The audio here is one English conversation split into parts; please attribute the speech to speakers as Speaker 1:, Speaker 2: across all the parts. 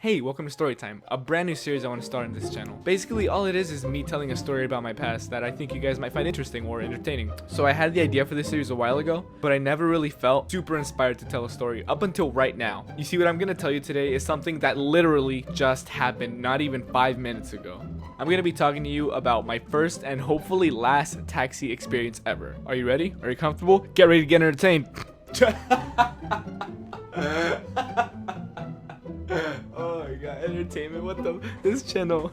Speaker 1: Hey, welcome to Storytime, a brand new series I want to start on this channel. Basically, all it is me telling a story about my past that I think you guys might find interesting or entertaining. So I had the idea for this series a while ago, but I never really felt super inspired to tell a story up until right now. You see, what I'm going to tell you today is something that literally just happened not even 5 minutes ago. I'm going to be talking to you about my first and hopefully last taxi experience ever. Are you ready? Are you comfortable? Get ready to get entertained. Oh my god, entertainment, what this channel.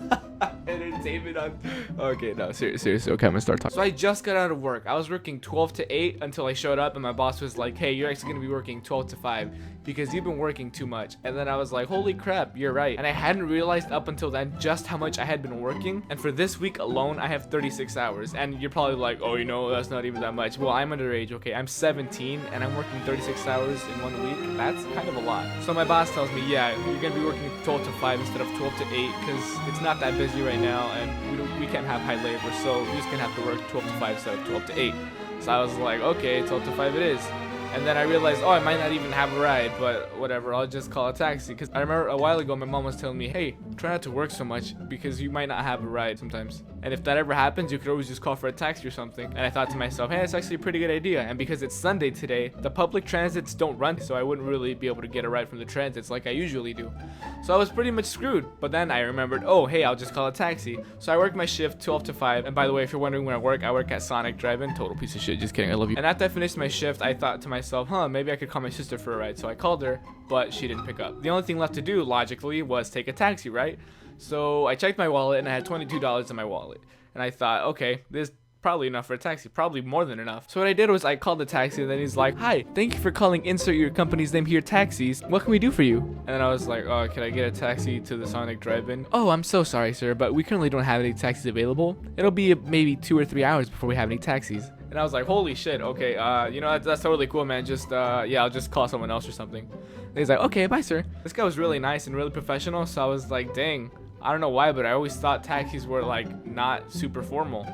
Speaker 1: Entertainment on. Okay, no, seriously, okay, I'm gonna start talking. So I just got out of work. I was working 12 to 8 until I showed up and my boss was like, hey, you're actually gonna be working 12 to 5 because you've been working too much. And then I was like, holy crap, you're right. And I hadn't realized up until then just how much I had been working. And for this week alone, I have 36 hours. And you're probably like, oh, you know, that's not even that much. Well, I'm underage, okay? I'm 17 and I'm working 36 hours in 1 week. That's kind of a lot. So my boss tells me, yeah, you're gonna be working 12 to 5 instead of 12 to 8 because it's not that busy right now and we can't have high labor, so you're just gonna have to work 12 to 5 instead of 12 to 8. So I was like, okay, 12 to 5 it is. And then I realized, oh, I might not even have a ride, but whatever, I'll just call a taxi. Because I remember a while ago, my mom was telling me, hey, try not to work so much because you might not have a ride sometimes. And if that ever happens, you could always just call for a taxi or something. And I thought to myself, hey, that's actually a pretty good idea. And because it's Sunday today, the public transits don't run, so I wouldn't really be able to get a ride from the transits like I usually do. So I was pretty much screwed. But then I remembered, oh, hey, I'll just call a taxi. So I worked my shift 12 to 5. And by the way, if you're wondering where I work at Sonic Drive-In. Total piece of shit, just kidding, I love you. And after I finished my shift, I thought to myself, maybe I could call my sister for a ride. So I called her, but she didn't pick up. The only thing left to do, logically, was take a taxi, right? So I checked my wallet and I had $22 in my wallet. And I thought, okay, this is probably enough for a taxi, probably more than enough. So what I did was I called the taxi and then he's like, hi, thank you for calling insert your company's name here taxis. What can we do for you? And then I was like, oh, can I get a taxi to the Sonic Drive-In? Oh, I'm so sorry, sir, but we currently don't have any taxis available. It'll be maybe 2 or 3 hours before we have any taxis. And I was like, holy shit, okay, you know, that's totally cool, man. Just, yeah, I'll just call someone else or something. And he's like, okay, bye, sir. This guy was really nice and really professional, so I was like, dang, I don't know why, but I always thought taxis were, like, not super formal.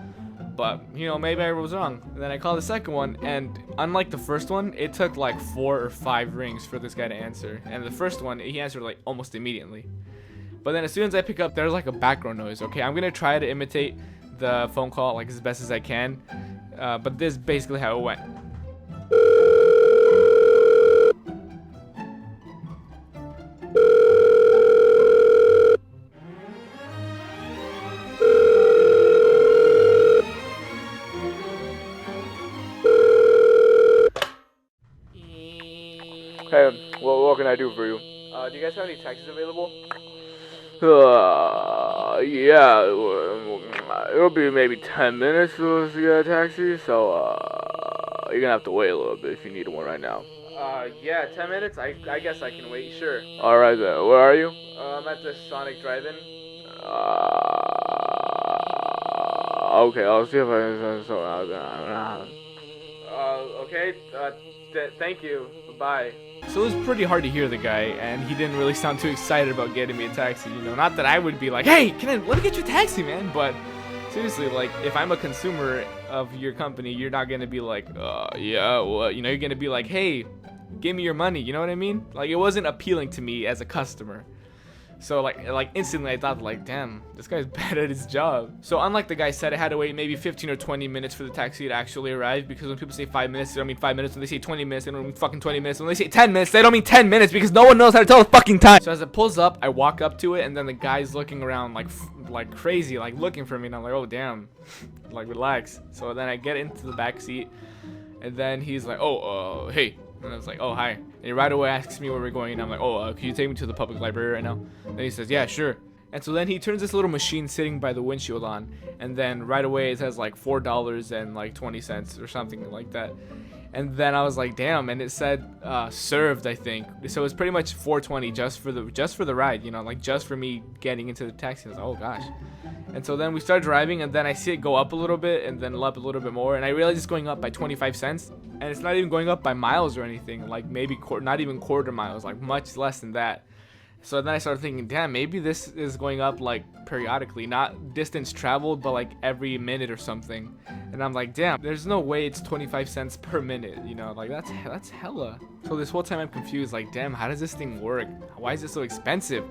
Speaker 1: But, you know, maybe I was wrong. And then I called the second one, and unlike the first one, it took, like, 4 or 5 rings for this guy to answer. And the first one, he answered, like, almost immediately. But then as soon as I pick up, there's, like, a background noise, okay? I'm gonna try to imitate the phone call, like, as best as I can. But this is basically how it went. Hey, well, what can I do for you? Do you guys have any taxis available? Yeah, it'll be maybe 10 minutes to get a taxi, so, you're gonna have to wait a little bit if you need one right now. Yeah, 10 minutes? I guess I can wait, sure. Alright then, where are you? I'm at the Sonic Drive-In. Okay, I'll see if I can, okay, thank you, bye. So it was pretty hard to hear the guy, and he didn't really sound too excited about getting me a taxi, you know, not that I would be like, hey, let me get you a taxi, man, but seriously, like, if I'm a consumer of your company, you're not gonna be like, yeah, well, you know, you're gonna be like, hey, give me your money, you know what I mean? Like, it wasn't appealing to me as a customer. So like instantly I thought, like, damn, this guy's bad at his job. So unlike the guy said, I had to wait maybe 15 or 20 minutes for the taxi to actually arrive, because when people say 5 minutes, they don't mean 5 minutes. When they say 20 minutes, they don't mean fucking 20 minutes. When they say 10 minutes, they don't mean 10 minutes, because no one knows how to tell the fucking time. So as it pulls up, I walk up to it, and then the guy's looking around like crazy, like looking for me, and I'm like, oh damn, like relax. So then I get into the back seat, and then he's like, oh, hey. And I was like, oh, hi. And he right away asks me where we're going. And I'm like, oh, can you take me to the public library right now? And he says, yeah, sure. And so then he turns this little machine sitting by the windshield on. And then right away it says like $4 and like 20 cents or something like that. And then I was like, damn. And it said served, I think. So it was pretty much $4.20 just for the ride, you know, like just for me getting into the taxi. I was like, oh, gosh. And so then we start driving, and then I see it go up a little bit, and then up a little bit more, and I realize it's going up by 25 cents, and it's not even going up by miles or anything, like maybe not even quarter miles, like much less than that. So then I started thinking, damn, maybe this is going up like periodically, not distance traveled, but like every minute or something. And I'm like, damn, there's no way it's 25 cents per minute, you know, like that's hella. So this whole time I'm confused, like, damn, how does this thing work? Why is it so expensive?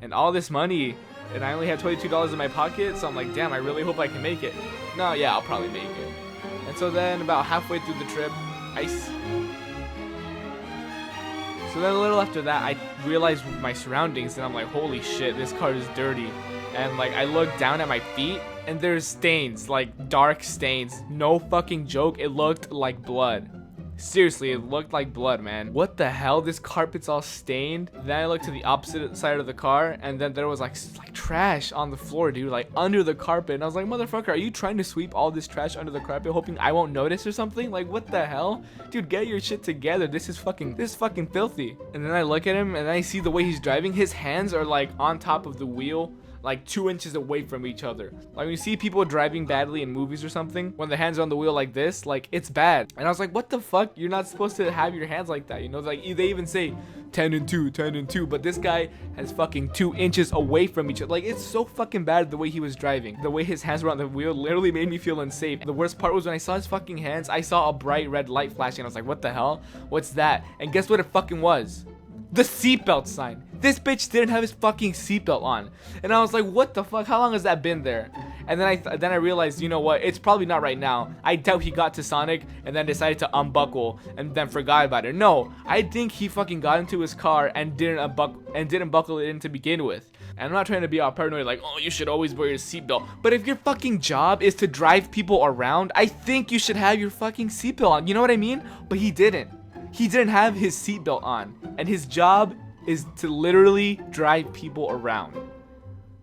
Speaker 1: and all this money, and I only had $22 in my pocket. So I'm like, damn, I really hope I can make it. No, yeah, I'll probably make it. And so then about halfway through the trip, so then a little after that, I realized my surroundings, and I'm like, holy shit, this car is dirty. And like, I look down at my feet, and there's stains, like dark stains. No fucking joke, it looked like blood. Seriously, it looked like blood, man. What the hell? This carpet's all stained. Then I looked to the opposite side of the car, and then there was like trash on the floor, dude, like under the carpet. And I was like, motherfucker, are you trying to sweep all this trash under the carpet hoping I won't notice or something? Like, what the hell? Dude, get your shit together. This is fucking filthy. And then I look at him, and I see the way he's driving. His hands are like on top of the wheel, like 2 inches away from each other. Like when you see people driving badly in movies or something, when the hands are on the wheel like this, like it's bad. And I was like, what the fuck? You're not supposed to have your hands like that, you know? Like they even say 10 and 2, 10 and 2, but this guy has fucking 2 inches away from each other. Like, it's so fucking bad the way he was driving. The way his hands were on the wheel literally made me feel unsafe. The worst part was when I saw his fucking hands, I saw a bright red light flashing. I was like, what the hell? What's that? And guess what it fucking was? The seatbelt sign. This bitch didn't have his fucking seatbelt on, and I was like, what the fuck? How long has that been there? And then I realized, you know what? It's probably not right now. I doubt he got to Sonic and then decided to unbuckle and then forgot about it. No, I think he fucking got into his car and didn't buckle it in to begin with. And I'm not trying to be all paranoid, like, oh, you should always wear your seatbelt. But if your fucking job is to drive people around, I think you should have your fucking seatbelt on. You know what I mean? But he didn't. He didn't have his seatbelt on, and his job is to literally drive people around.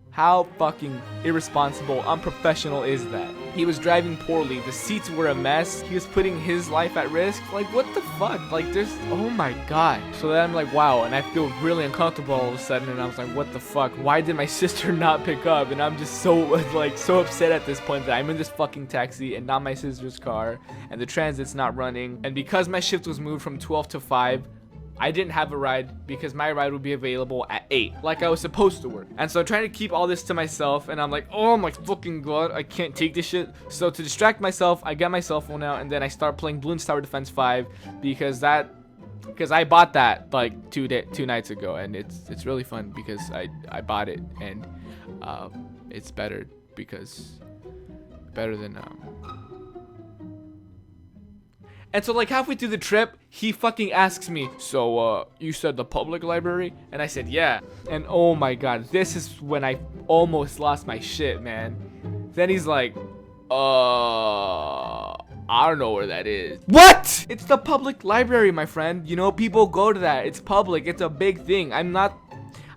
Speaker 1: How fucking irresponsible, unprofessional is that? He was driving poorly, the seats were a mess, he was putting his life at risk. Like, what the fuck? Like, oh my god. So then I'm like, wow, and I feel really uncomfortable all of a sudden, and I was like, what the fuck? Why did my sister not pick up? And I'm just so upset at this point that I'm in this fucking taxi and not my sister's car, and the transit's not running. And because my shift was moved from 12 to 5, I didn't have a ride because my ride would be available at 8, like I was supposed to work. And so I'm trying to keep all this to myself, and I'm like, oh my fucking god, I can't take this shit. So to distract myself, I got my cell phone out, and then I start playing Bloons Tower Defense 5 because I bought that like two nights ago, and it's really fun because I bought it, and it's better than And so like halfway through the trip, he fucking asks me, so you said the public library? And I said, yeah. And oh my god, this is when I almost lost my shit, man. Then he's like, I don't know where that is. What? It's the public library, my friend. You know, people go to that. It's public. It's a big thing.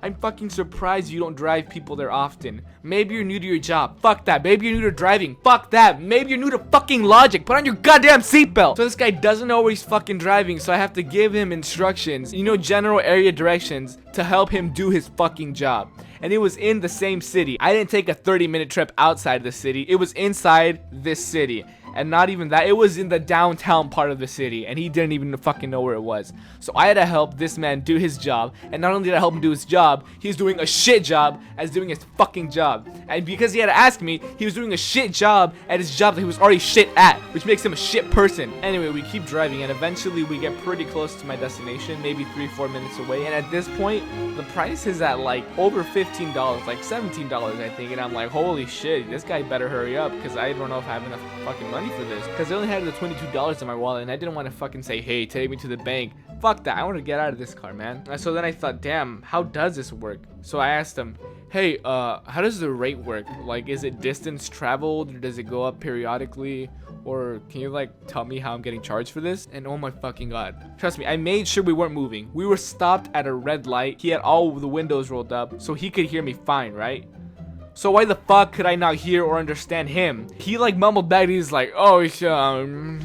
Speaker 1: I'm fucking surprised you don't drive people there often. Maybe you're new to your job. Fuck that. Maybe you're new to driving. Fuck that. Maybe you're new to fucking logic. Put on your goddamn seatbelt. So this guy doesn't know where he's fucking driving, so I have to give him instructions, you know, general area directions to help him do his fucking job. And it was in the same city. I didn't take a 30-minute trip outside the city. It was inside this city. And not even that, it was in the downtown part of the city, and he didn't even fucking know where it was. So I had to help this man do his job, and not only did I help him do his job, he's doing a shit job as doing his fucking job. And because he had to ask me, he was doing a shit job at his job that he was already shit at, which makes him a shit person. Anyway, we keep driving, and eventually we get pretty close to my destination, maybe 3-4 minutes away. And at this point, the price is at like over $15, like $17 I think, and I'm like, holy shit, this guy better hurry up, because I don't know if I have enough fucking money for this, because I only had the $22 in my wallet, and I didn't want to fucking say, hey, take me to the bank. Fuck that, I want to get out of this car, man. And so then I thought, damn, how does this work? So I asked him, hey, how does the rate work? Like, is it distance traveled, or does it go up periodically, or can you like tell me how I'm getting charged for this? And oh my fucking god, trust me, I made sure we weren't moving. We were stopped at a red light. He had all the windows rolled up so he could hear me fine, right? So why the fuck could I not hear or understand him? He like mumbled back, he's like, oh, it's $250,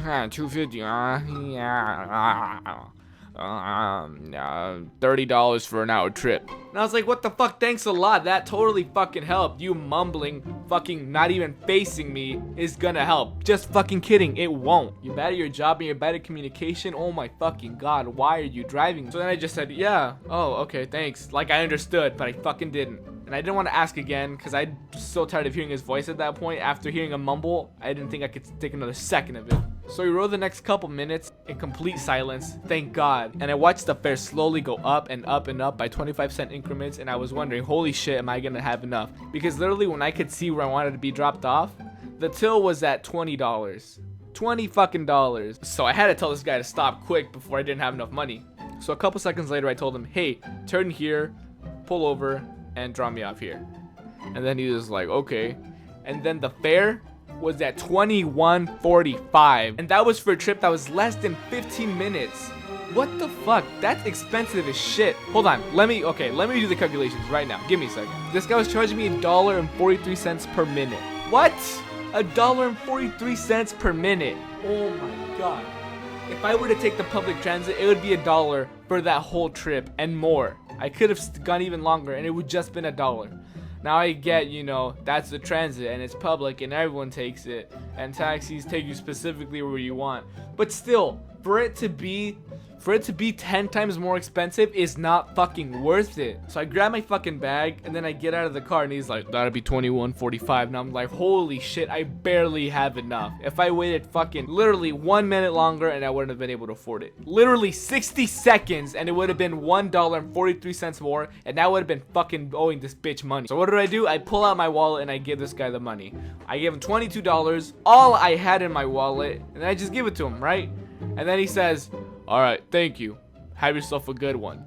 Speaker 1: $30 for an hour trip. And I was like, what the fuck, thanks a lot, that totally fucking helped. You mumbling, fucking not even facing me is gonna help. Just fucking kidding, it won't. You're bad at your job and you're bad at communication. Oh my fucking god, why are you driving? So then I just said, yeah, oh, okay, thanks. Like I understood, but I fucking didn't. And I didn't want to ask again because I'm so tired of hearing his voice at that point. After hearing a mumble, I didn't think I could take another second of it. So we rode the next couple minutes in complete silence, thank God. And I watched the fare slowly go up and up and up by 25-cent increments, and I was wondering, holy shit, am I gonna have enough? Because literally when I could see where I wanted to be dropped off, the till was at $20. 20 fucking dollars. So I had to tell this guy to stop quick before I didn't have enough money. So a couple seconds later I told him, hey, turn here, pull over, and drop me off here. And then he was like, okay. And then the fare was at $21.45, and that was for a trip that was less than 15 minutes. What the fuck? That's expensive as shit. Hold on, let me do the calculations right now. Give me a second. This guy was charging me $1.43 per minute. What? $1.43 per minute. Oh my god. If I were to take the public transit, it would be $1 for that whole trip and more. I could have gone even longer and it would just been $1. Now I get, you know, that's the transit and it's public and everyone takes it, and taxis take you specifically where you want. But still, for it to be 10 times more expensive is not fucking worth it. So I grab my fucking bag and then I get out of the car and he's like, that'll be $21.45. And I'm like, holy shit, I barely have enough. If I waited fucking literally 1 minute longer and I wouldn't have been able to afford it. Literally 60 seconds and it would have been $1.43 more, and I would have been fucking owing this bitch money. So what do? I pull out my wallet and I give this guy the money. I give him $22, all I had in my wallet, and I just give it to him, right? And then he says, all right, thank you. Have yourself a good one.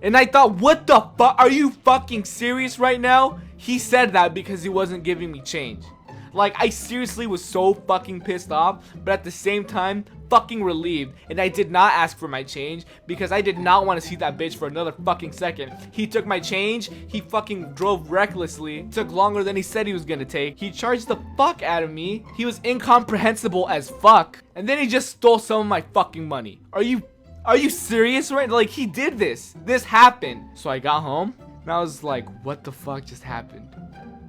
Speaker 1: And I thought, what the fuck? Are you fucking serious right now? He said that because he wasn't giving me change. Like, I seriously was so fucking pissed off, but at the same time, fucking relieved. And I did not ask for my change because I did not want to see that bitch for another fucking second. He took my change. He fucking drove recklessly. Took longer than he said he was gonna take. He charged the fuck out of me. He was incomprehensible as fuck. And then he just stole some of my fucking money. Are you serious right? Like, he did this. This happened. So I got home and I was like, what the fuck just happened?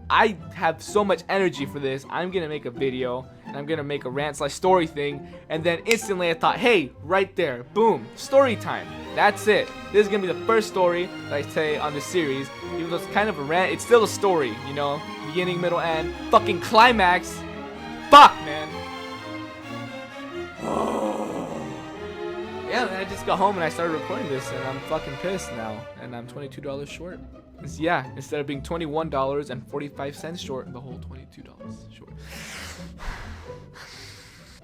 Speaker 1: I have so much energy for this. I'm gonna make a video and I'm gonna make a rant/story thing, and then instantly I thought, hey, right there, boom, story time. That's it. This is gonna be the first story that I say on this series. Even though it's kind of a rant, it's still a story, you know, beginning, middle, end, fucking climax. Fuck, man. Yeah, then I just got home and I started recording this, and I'm fucking pissed now, and I'm $22 short. Yeah, instead of being $21.45 short, the whole $22 short.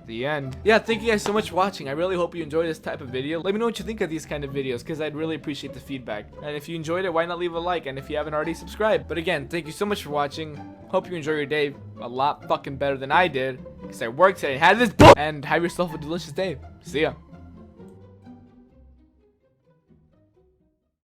Speaker 1: The end. Yeah, thank you guys so much for watching. I really hope you enjoyed this type of video. Let me know what you think of these kind of videos, because I'd really appreciate the feedback. And if you enjoyed it, why not leave a like? And if you haven't already, subscribe. But again, thank you so much for watching. Hope you enjoy your day a lot fucking better than I did, because I worked today and had this book. And have yourself a delicious day. See ya.